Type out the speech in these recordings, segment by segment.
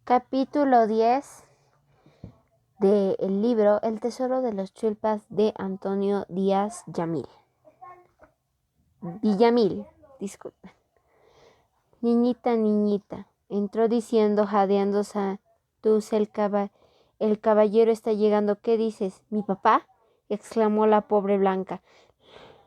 Capítulo 10 del libro El tesoro de los chulpas de Antonio Díaz Villamil. Disculpen. Niñita, niñita, entró diciendo, jadeando Santos, el caballero está llegando. ¿Qué dices? ¿Mi papá? Exclamó la pobre Blanca.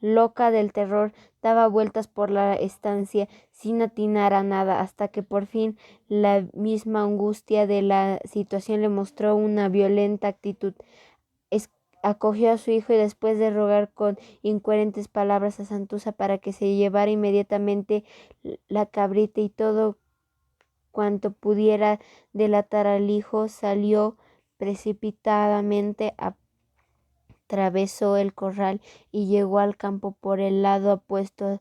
Loca del terror, daba vueltas por la estancia sin atinar a nada, hasta que por fin la misma angustia de la situación le mostró una violenta actitud. Acogió a su hijo y después de rogar con incoherentes palabras a Santuza para que se llevara inmediatamente la cabrita y todo cuanto pudiera delatar al hijo, salió precipitadamente, atravesó el corral y llegó al campo por el lado opuesto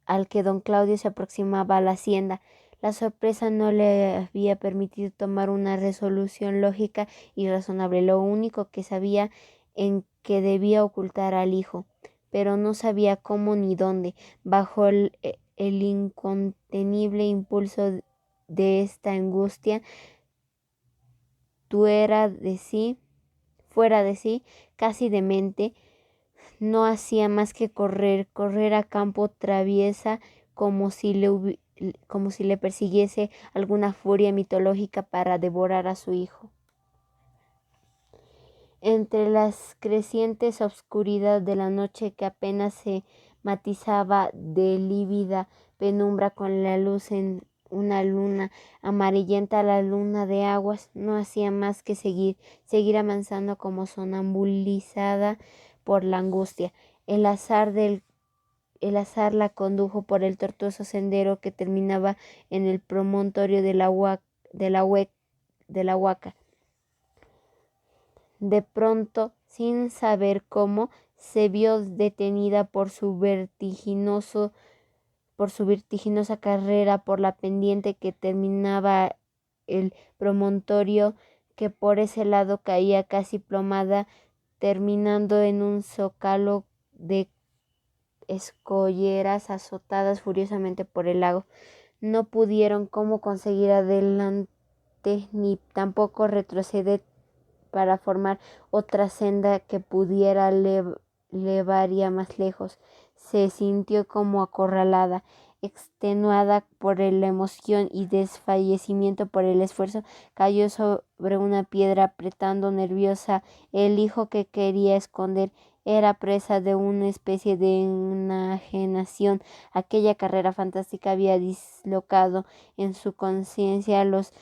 al que don Claudio se aproximaba a la hacienda. La sorpresa no le había permitido tomar una resolución lógica y razonable. Lo único que sabía en que debía ocultar al hijo, pero no sabía cómo ni dónde. Bajo el incontenible impulso de esta angustia, fuera de sí, casi demente, no hacía más que correr a campo traviesa como si le persiguiese alguna furia mitológica para devorar a su hijo. Entre las crecientes obscuridad de la noche, que apenas se matizaba de lívida penumbra con la luz en una luna amarillenta, la luna de aguas, no hacía más que seguir avanzando como sonambulizada por la angustia. El azar la condujo por el tortuoso sendero que terminaba en el promontorio de la Huaca. De pronto, sin saber cómo, se vio detenida por su vertiginosa carrera por la pendiente que terminaba el promontorio, que por ese lado caía casi plomada, terminando en un zócalo de escolleras azotadas furiosamente por el lago. No pudieron cómo conseguir adelante ni tampoco retroceder para formar otra senda que pudiera llevaría más lejos. Se sintió como acorralada, extenuada por la emoción y desfallecimiento por el esfuerzo. Cayó sobre una piedra apretando nerviosa el hijo que quería esconder. Era presa de una especie de enajenación. Aquella carrera fantástica había dislocado en su conciencia los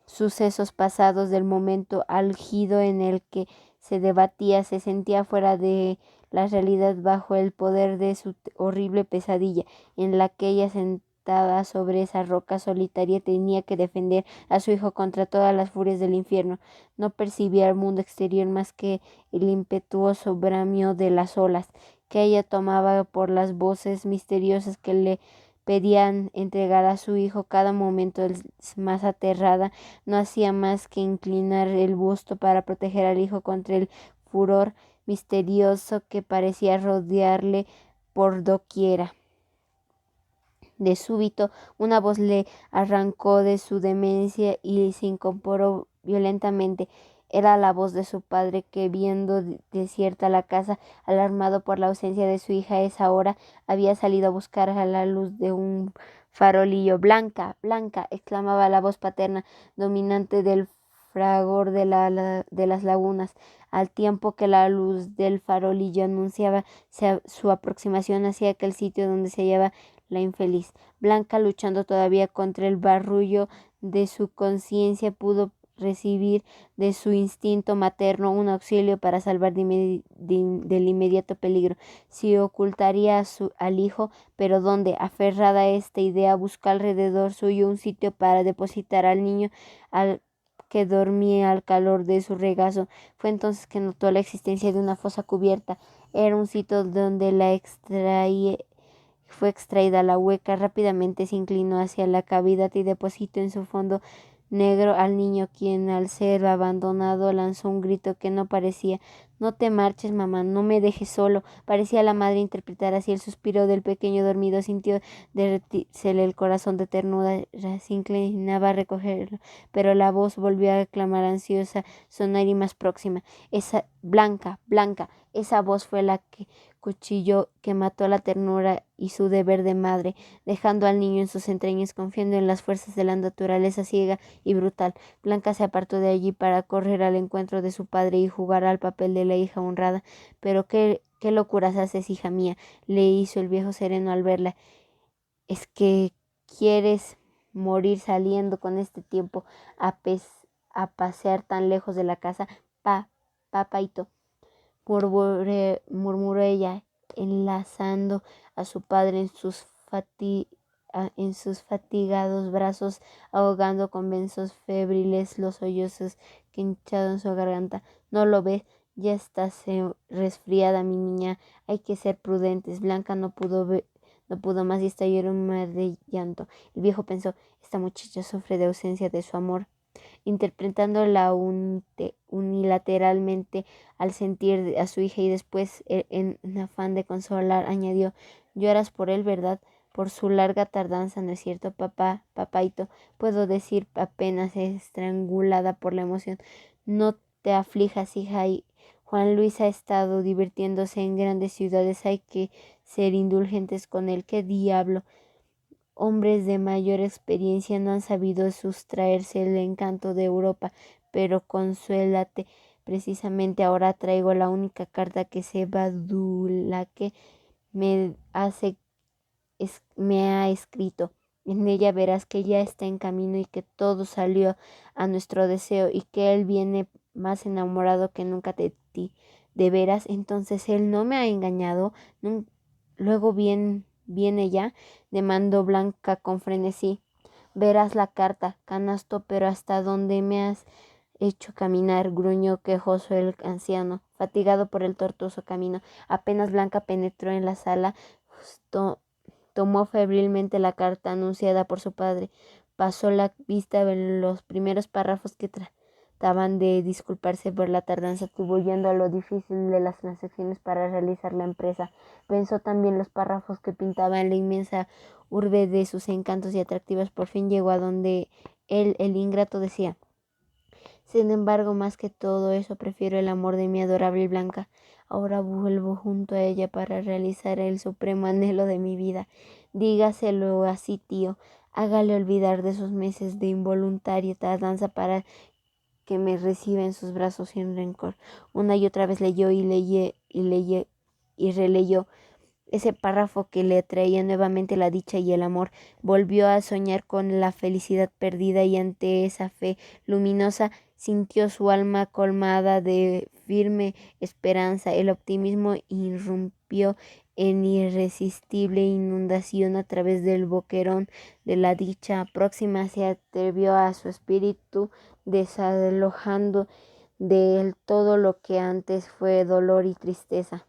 sucesos pasados del momento álgido en el que se debatía. Se sentía fuera de la realidad, bajo el poder de su horrible pesadilla, en la que ella, sentada sobre esa roca solitaria, tenía que defender a su hijo contra todas las furias del infierno. No percibía el mundo exterior más que el impetuoso bramio de las olas, que ella tomaba por las voces misteriosas que le pedían entregar a su hijo cada momento. Más aterrada, no hacía más que inclinar el busto para proteger al hijo contra el furor misterioso que parecía rodearle por doquiera. De súbito, una voz le arrancó de su demencia y se incorporó violentamente. Era la voz de su padre, que, viendo desierta la casa, alarmado por la ausencia de su hija a esa hora, había salido a buscar a la luz de un farolillo. «Blanca, Blanca», exclamaba la voz paterna, dominante del fragor de las lagunas, al tiempo que la luz del farolillo anunciaba su aproximación hacia aquel sitio donde se hallaba la infeliz. Blanca, luchando todavía contra el barullo de su conciencia, pudo recibir de su instinto materno un auxilio para salvar del inmediato peligro. Si ocultaría al hijo, pero ¿dónde? Aferrada a esta idea, buscó alrededor suyo un sitio para depositar al niño, que dormía al calor de su regazo. Fue entonces que notó la existencia de una fosa cubierta. Era un sitio donde fue extraída la hueca. Rápidamente se inclinó hacia la cavidad y depositó en su fondo negro al niño, quien al ser abandonado lanzó un grito que no parecía: «No te marches, mamá, no me dejes solo». Parecía la madre interpretar así el suspiro del pequeño dormido. Sintió derretírsele el corazón de ternura, se inclinaba a recogerlo, pero la voz volvió a clamar ansiosa, sonar y más próxima: «Esa Blanca, Blanca». Esa voz fue la que cuchillo que mató la ternura y su deber de madre, dejando al niño en sus entrañas, confiando en las fuerzas de la naturaleza ciega y brutal. Blanca se apartó de allí para correr al encuentro de su padre y jugar al papel de la hija honrada. «Pero qué locuras haces, hija mía», le hizo el viejo sereno al verla. «¿Es que quieres morir saliendo con este tiempo a pasear tan lejos de la casa? Papaito», murmuró ella, enlazando a su padre en sus fatigados brazos, ahogando con besos febriles los sollozos que hinchaban su garganta. «¿No lo ves? Ya estás resfriada, mi niña. Hay que ser prudentes». Blanca no pudo más y estalló en un mar de llanto. El viejo pensó: «Esta muchacha sufre de ausencia de su amor», interpretándola unilateralmente al sentir a su hija, y después, en afán de consolar, añadió: «Lloras por él, ¿verdad? Por su larga tardanza, ¿no es cierto, papaito?». «Puedo decir, apenas estrangulada por la emoción». «No te aflijas, hija. Y Juan Luis ha estado divirtiéndose en grandes ciudades. Hay que ser indulgentes con él». «¿Qué diablo? Hombres de mayor experiencia no han sabido sustraerse el encanto de Europa. Pero consuélate, precisamente ahora traigo la única carta que Badulaque me ha escrito. En ella verás que ya está en camino y que todo salió a nuestro deseo y que él viene más enamorado que nunca de ti». «¿De veras? Entonces él no me ha engañado. Luego viene ya», demandó Blanca con frenesí. «Verás la carta, canasto, pero ¿hasta dónde me has hecho caminar?», gruñó quejoso el anciano, fatigado por el tortuoso camino. Apenas Blanca penetró en la sala, tomó febrilmente la carta anunciada por su padre, pasó la vista en los primeros párrafos que trataban de disculparse por la tardanza, atribuyendo a lo difícil de las transacciones para realizar la empresa. Pensó también los párrafos que pintaban la inmensa urbe de sus encantos y atractivos. Por fin llegó a donde él, el ingrato, decía: «Sin embargo, más que todo eso, prefiero el amor de mi adorable Blanca. Ahora vuelvo junto a ella para realizar el supremo anhelo de mi vida. Dígaselo así, tío. Hágale olvidar de esos meses de involuntaria tardanza para que me reciba en sus brazos sin rencor». Una y otra vez leyó y releyó ese párrafo que le traía nuevamente la dicha y el amor. Volvió a soñar con la felicidad perdida, y ante esa fe luminosa sintió su alma colmada de firme esperanza. El optimismo irrumpió en irresistible inundación a través del boquerón de la dicha próxima. Se atrevió a su espíritu, desalojando de él todo lo que antes fue dolor y tristeza.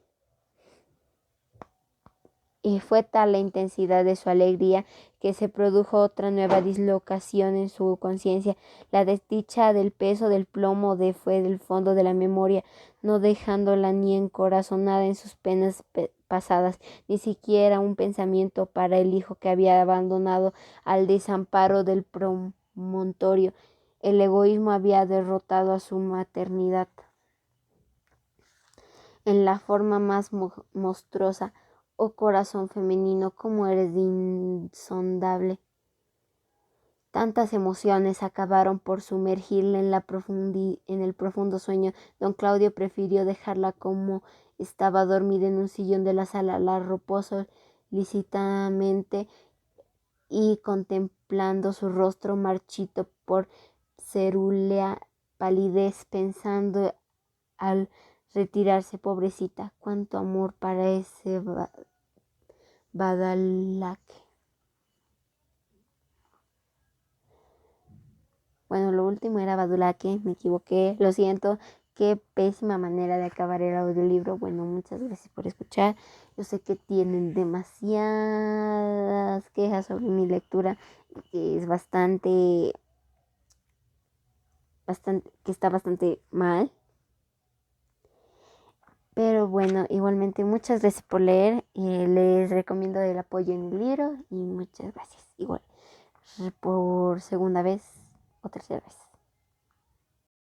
Y fue tal la intensidad de su alegría que se produjo otra nueva dislocación en su conciencia. La desdicha del peso del plomo fue del fondo de la memoria, no dejándola ni encorazonada en sus penas pasadas, ni siquiera un pensamiento para el hijo que había abandonado al desamparo del promontorio. El egoísmo había derrotado a su maternidad en la forma más monstruosa. «Oh corazón femenino, cómo eres insondable». Tantas emociones acabaron por sumergirla en el profundo sueño. Don Claudio prefirió dejarla como estaba, dormida en un sillón de la sala. La arropó solícitamente y, contemplando su rostro marchito por cerúlea palidez, pensando al retirarse: «Pobrecita, cuánto amor para ese Badulaque». Bueno, lo último era Badulaque, me equivoqué, lo siento. Qué pésima manera de acabar el audiolibro. Bueno, muchas gracias por escuchar. Yo sé que tienen demasiadas quejas sobre mi lectura, que es bastante que está bastante mal. Pero bueno, igualmente muchas gracias por leer. Les recomiendo el apoyo en el libro y muchas gracias. Igual por segunda vez o tercera vez.